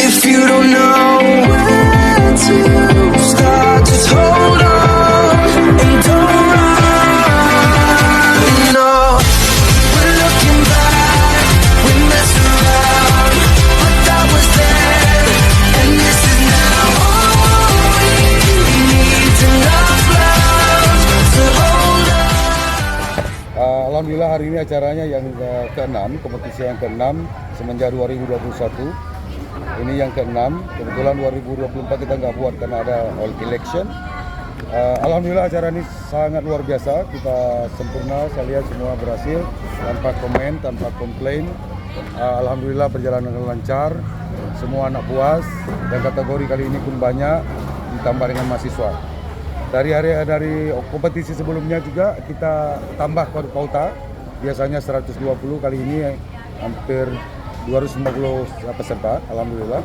if you don't know where to start, just hold on and don't run. No, we're looking back, we messed around, but that was then, and this is now. All we need's enough love to hold on. Alhamdulillah hari ini acaranya yang ke-6, kompetisi yang ke-6 semenjak 2021. Ini yang ke-6, kebetulan 2024 kita nggak buat karena ada all election. Alhamdulillah acara ini sangat luar biasa, kita sempurna, saya lihat semua berhasil, tanpa komen, tanpa komplain. Alhamdulillah berjalan dengan lancar, semua anak puas, dan kategori kali ini pun banyak, ditambah dengan mahasiswa. Dari kompetisi sebelumnya juga kita tambah kuota, biasanya 120, kali ini hampir 250 peserta, alhamdulillah.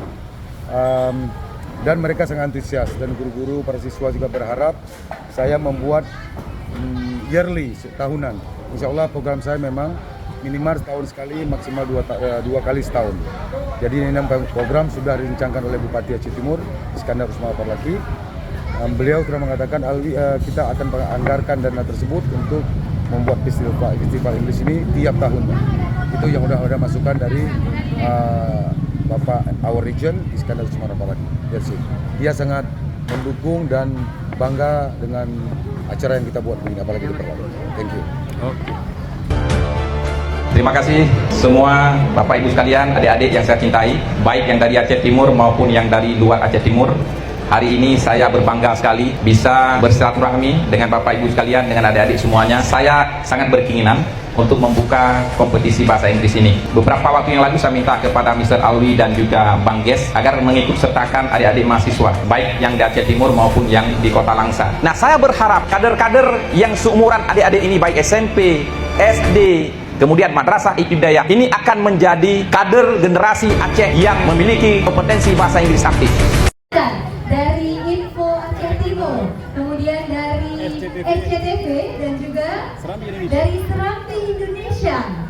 Dan mereka sangat antusias, dan guru-guru, para siswa juga berharap saya membuat yearly, tahunan. Insya Allah program saya memang minimal setahun sekali, maksimal dua kali setahun. Jadi ini program sudah direncanakan oleh Bupati Aceh Timur, Iskandar Usman Parlaki. Beliau sudah mengatakan kita akan menganggarkan dana tersebut untuk membuat festival English ini tiap tahun. Itu yang udah masukan dari Bapak our region Iskandar Usman Parlaki. Dia sangat mendukung dan bangga dengan acara yang kita buat ini, apalagi di Perlak. Thank you. Okay. Terima kasih semua Bapak Ibu sekalian, adik-adik yang saya cintai, baik yang dari Aceh Timur maupun yang dari luar Aceh Timur. Hari ini saya berbangga sekali bisa bersilaturahmi dengan Bapak Ibu sekalian, dengan adik-adik semuanya. Saya sangat berkeinginan untuk membuka kompetisi bahasa Inggris ini. Beberapa waktu yang lalu saya minta kepada Mr. Alwi dan juga Bang Ges agar mengikut sertakan adik-adik mahasiswa, baik yang di Aceh Timur maupun yang di Kota Langsa. Nah, saya berharap kader-kader yang seumuran adik-adik ini, baik SMP, SD, kemudian Madrasah Ibtidaiyah, ini akan menjadi kader generasi Aceh yang memiliki kompetensi bahasa Inggris aktif. Dari Info Aceh Timur, kemudian dari SCTV dan juga dari Serambi Indonesia.